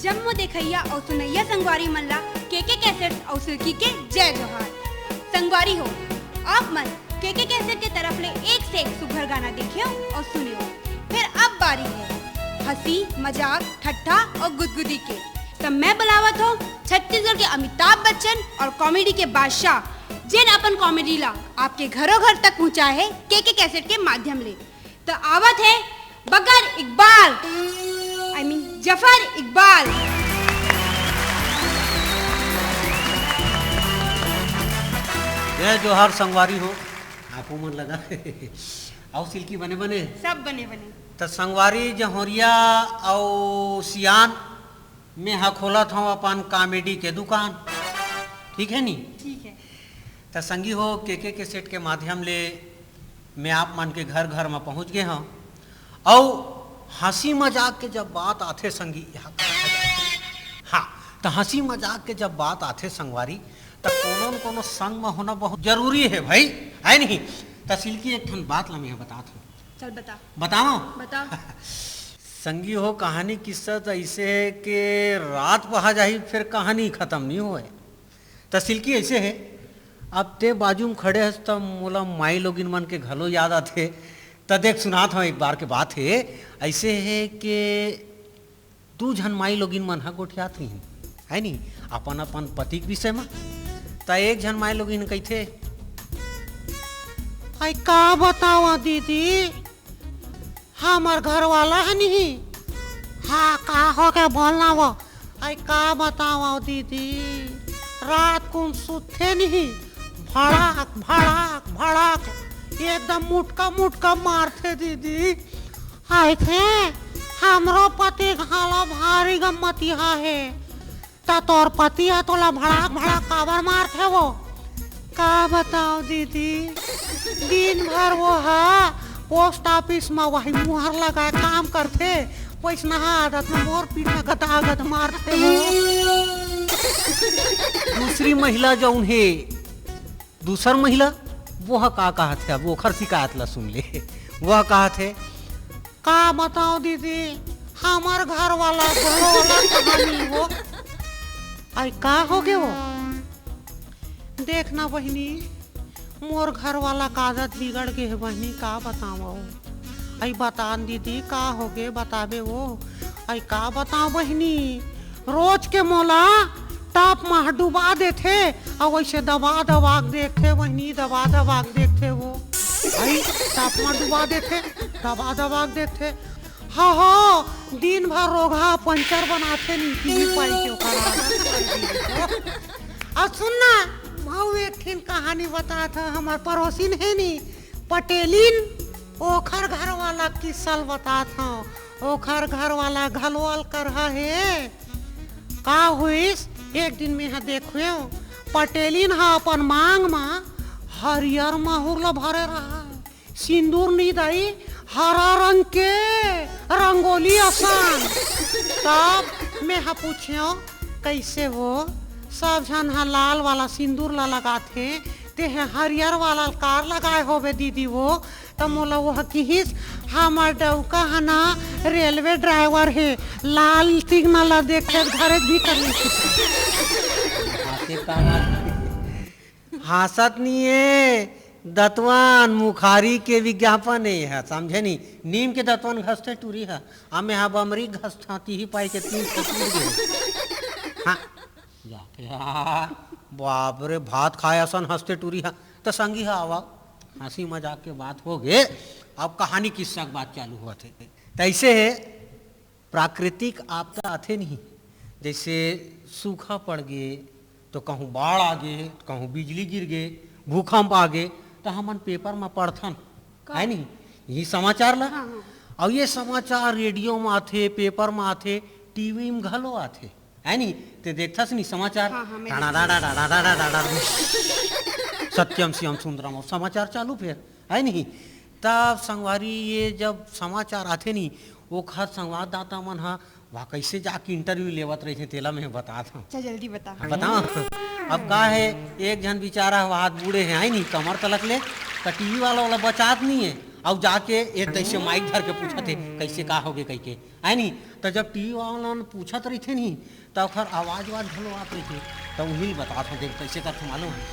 जम्मू देखैया और सुनैया संगवारी मन ला के कैसेट और सिल्की के जय जोहार। संगवारी हो, आप मन के कैसेट के तरफ ले एक से एक सुघर गाना देखियो और सुनियो। फिर अब बारी है हंसी मजाक ठट्ठा और गुदगुदी के। तब मैं बुलावत हूँ छत्तीसगढ़ के अमिताभ बच्चन और कॉमेडी के बादशाह, जिन अपन कॉमेडी ला आपके घरों घर तक पहुँचा है के कैसेट के माध्यम ले। तो आवत है बकर इकबाल, जफर इकबाल। जय जोहार संगवारी हो, आपको मन लगा आओ सिल्की बने बने सब बने बने। तो संगवारी जहोरिया और सियान में हा खोलत हूँ अपन कॉमेडी के दुकान, ठीक है नी? ठीक है। तो संगी हो के सेट के माध्यम ले मैं आप मन के घर घर में पहुँच गए हूँ। और हंसी मजाक के जब बात आते संगी, हाँ, तो हंसी मजाक के जब बात आते संगवारी, तो कोनो न कोनो संग में होना बहुत जरूरी है भाई, है नहीं? तो सिल्की एक ठन बात ला मैं बता दूँ। चल बता। बताओ बता। संगी हो कहानी किस्सा तो ऐसे है कि रात पहा जाही फिर कहानी खत्म नहीं होए। तो सिल्की ऐसे है, अब ते बाजू में खड़े हस तब मोला माई लोगिन मन के घलो याद आते। तो देख सुनात हूँ एक बार के बात है, ऐसे है कि दू झन माई लोगिन मन हा गोठियात रही है नी अपन अपन पति के विषय में। तो एक झन माई लोगिन कहते, आई का बतावा दीदी, हमार घर वाला है नहीं। हाँ का हो के बोलना वो, आई का बतावा दीदी, रात को सुते नहीं, भड़ाक भड़ाक भड़ाक एकदम मुटका मारते दीदी। आए थे हमरो पति घाला भारी गम्मतिया है, ता तोर पति है तोला भड़ाक भड़ाक काबर मारते वो। का बताओ दीदी, दिन भर वो है पोस्ट ऑफिस में वही मुहर लगाए काम करते, पैसा आदत में मोर पीठ में गदागद मारते हो। दूसरी महिला जो उन्हें दूसर महिला वह का कहा थे, अब ओखर शिकायत ला सुन ले। वह कहा थे, का बताओ दीदी, हमार घर वाला कहानी हो। आई का हो गए वो, देखना बहनी मोर घर वाला का आदत बिगड़ गए है बहनी, का बताओ। आई बता दीदी का हो गए, बताबे वो। आई का बताओ बहनी, रोज के मोला टाप में डुबा देते और वैसे दबा दबा देखे बहनी, दबा दबा देखे वो। आई टाप में डुबा देते, दबा दबा देते। हाँ हाँ, दिन भर रोगा पंचर बनाते नहीं टीवी पाई के ऊपर। अब सुनना भाऊ एक ठिन कहानी बता था, हमार पड़ोसिन है नी पटेलिन, ओखर घर वाला किस्सा बता था। ओखर घर वाला घलवाल कर है का हुईस। एक दिन में यहाँ देखो पटेलिन हा अपन मांग में हरियर माहौर ला भरे रहा, सिंदूर नहीं दाई, हरा रंग के रंगोली आसान। तब मैं हा पूछियो कैसे वो, सब जन हा लाल वाला सिंदूर ला लगाते, ते हरियर वाला कार लगाए होवे दीदी वो। तो मोला वो किहिस, हमार डौका है ना रेलवे ड्राइवर है, लाल सिग्नल देखे घरे भी कर हासत नहीं है, दतवन मुखारी के विज्ञापन है, समझे नहीं? नीम के दतवन घसते टूरी है, हमें यहाँ बमरी घसती ही पाई के 3 हाँ बाप रे, भात खाया सन हंसते टूरी है। तो संगी है आवा हंसी मजाक के बात हो गए, अब कहानी किस्सा की बात चालू हुआ थे। तो ऐसे है प्राकृतिक आपदा आते नहीं, जैसे सूखा पड़ गए, तो कहूँ बाढ़ आ गए, कहूँ बिजली गिर गए, भूकंप आ गए, तो हमन पेपर में पढ़थन है नहीं यही समाचार ला। हाँ। और ये समाचार रेडियो में आते, पेपर में आते, टीवी में घलो आते, है नहीं? ते देखथस नहीं समाचार, सत्यम शिवम सुंदरम और समाचार चालू फिर, है नहीं? तब संगवारी ये जब समाचार आते नहीं, वो खर संवाददाता मन हा वहाँ कैसे जाके इंटरव्यू लेवत रहे थे, तेला मैं बता था। चल जल्दी बता। बताओ अब का है, एक जन बेचारा वहाँ बूढ़े हैं, है नहीं, कमर तलक ले, तो टीवी वाला बचात नहीं है, और जाके एक तैसे माइक धर के पूछा थे कैसे का होगे कह के है नी। तो जब टीवी वाला पूछत रही थे नी तो ओखर आवाज वाज ढलो आत रही थी तो वही बतात हूँ देख कैसे करते मालूम है।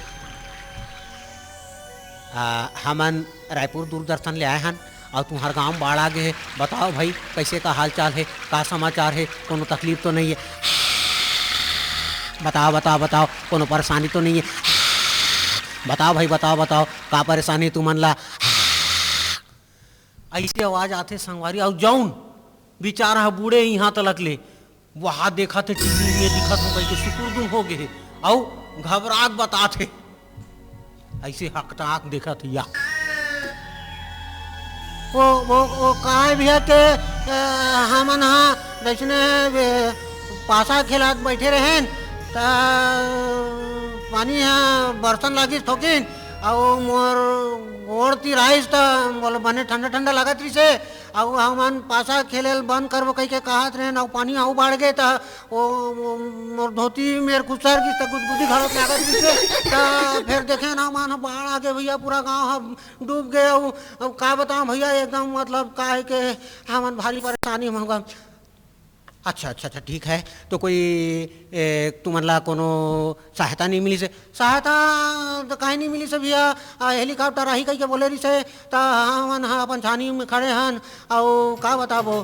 हमन रायपुर दूरदर्शन ले आए हन और तुम्हार गांव बाढ़ आ गए है, बताओ भाई कैसे का हाल चाल है, का समाचार है, कोनो तकलीफ तो नहीं है, बताओ बताओ बताओ, कोनो परेशानी तो नहीं है, बताओ भाई बताओ बताओ का परेशानी तुमन ला। ऐसे आवाज आते संगवारी और जौन बेचारा बूढ़े यहाँ तलक ले वहाँ देखा थे टीवी में दिखा था कहीं के सुकुरदुम हो गए और घबराहट बताते ऐसे हकताक देखा थे या वो कहा भैया के हमन हाँ वैसने पासा खेला बैठे रहे पानी यहाँ बर्तन लगी ठोकिन और मोर गोड़ तिराइस तो बोले बने ठंडा ठंडा लगत रही से और हमन पासा खेले बंद करबो कह के कहत रहे और पानी आऊ बढ़ गए तो वो मोर धोती मेरे कुसर की तो गुदगुदी घरत लागत रही से तो फिर देखे ना मान बाढ़ आ गए भैया पूरा गांव डूब गए और का बताऊं भैया एकदम मतलब का है कि हमन भारी परेशानी होगा। अच्छा अच्छा अच्छा ठीक है तो कोई तुमन ला कोनो सहायता नहीं मिली से? सहायता तो कहीं नहीं मिली से भैया, हेलीकॉप्टर आई कही के बोले रही से तो हमन हाँ अपन छानी में खड़े हन और का बताबो।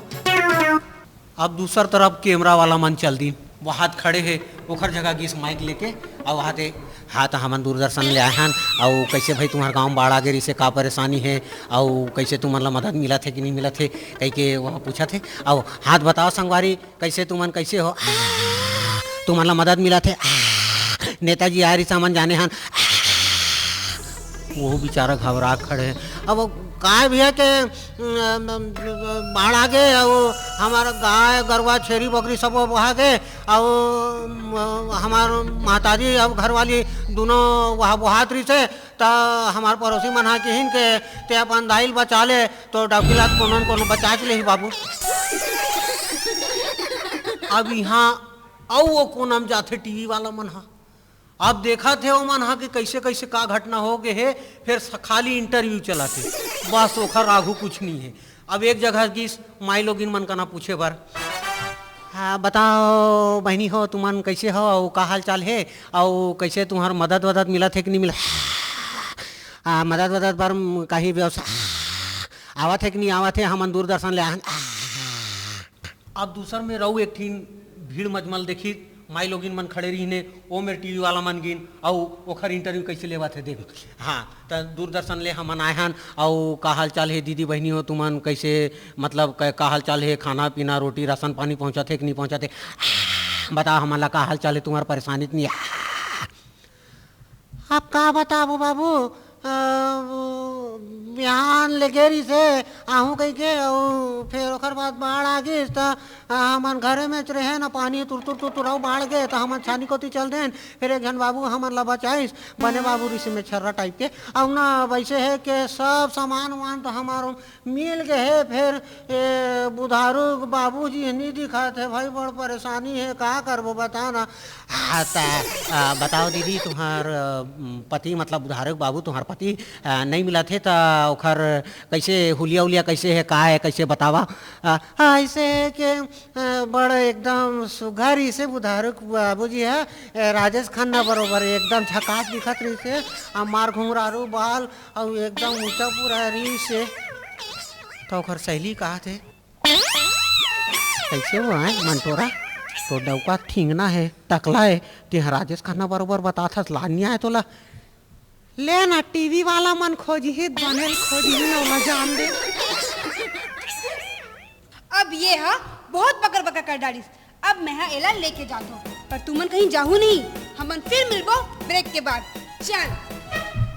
अब दूसर तरफ कैमरा वाला मन चल दी वहाँ खड़े है ओखर जगह गीस माइक लेके और वहाँ ते हाँ तो हमन दूरदर्शन ले आए हन और कैसे भाई तुम्हारे गांव बाढ़ आ गए रही से का परेशानी है और कैसे तुमन ला मदद मिला थे कि नहीं मिला थे कह के वहाँ पूछा थे और हाथ बताओ संगवारी कैसे तुमन कैसे हो, तुमन ला मदद मिला थे, नेताजी आ रही सामान जाने हन वो बेचारा घबरा खड़े हैं। अब काय भैया के बाढ़ आ गए और हमारा गाय गरवा छेरी बकरी सब वहाँ गए और हमार माताजी अब घर वाली दोनों वहाँ बुहात रही से तो हमार पड़ोसी मन के हिन के ते अपन दाइल बचा ले तो डबकिला कोनो कोनो बचा के ले ही बाबू। अब यहाँ और वो कोनम जाते टीवी वाला मन हा अब देखा थे वो मन हा कि कैसे कैसे का घटना हो गए है फिर खाली इंटरव्यू चलाते बस ओखर आगू कुछ नहीं है। अब एक जगह की माई लोग इन मन का ना पूछे बार हाँ बताओ बहनी हो तुमन कैसे हो और का हाल चाल है और कैसे तुम्हार मदद वदद मिला थे कि नहीं मिला, मदद वदद पर कहीं व्यवसाय आवत है कि नहीं आवत है, हमन दूरदर्शन ले आए। अब दूसर में रहू एक ठीन भीड़ मजमल देखी माई लोग मन खड़े रही ने वो मेरे टीवी वाला मन गिन और ओखर इंटरव्यू कैसे लेवा थे देख। हाँ तो दूरदर्शन ले हमन आए हन और का हाल चाल है दीदी बहनी हो तुमन कैसे मतलब का हाल चाल है, खाना पीना रोटी राशन पानी पहुँचाते कि नहीं पहुँचाते, बताओ हमारा का हाल चाल है, तुम्हारा परेशानी नहीं है। अब का बताओ बाबू बिहान लेके रही से आहू कह के और फिर ओकर बाद बाढ़ आ गई तो हमन घरे में रहे ना पानी तुर तुर तुर तुराऊ बाढ़ गए तो हमन छानी कोती चल देन फिर एक जन बाबू हमन ला बचाइस बने बाबू ऋषि में छर्रा टाइप के और ना वैसे है कि सब सामान वामान तो हमारो मिल गए है। फिर बुधारू बाबू जी नहीं दिखा थे भाई बड़ परेशानी है का करबो बता ना। हाँ बताओ दीदी तुम्हार पति मतलब बुधारू बाबू तुम्हार पति नहीं मिला थे तो ओखर कैसे हुलिया उलिया कैसे है का है कैसे बतावा। ऐसे के बड़ा एकदम सुघर इसे बुधारुक बाबूजी है राजेश खन्ना बरोबर एकदम झकास दिखत रही से मार घुंघरारू बाल और एकदम ऊंचा पूरा रही से तो ओखर सहेली कहा थे कैसे वो है मंटोरा तो डौका ठींगना है टकला है ते राजेश खन्ना बरोबर बता था लानिया है तोला ले ना टीवी वाला मन खोजी ही बनेल खोजी ही ना जान दे। अब ये हा बहुत पकड़ पकड़ कर डालिस अब मैं एला लेके जाता हूँ पर तुमन कहीं जाहू नहीं, हमन फिर मिलबो ब्रेक के बाद। चल।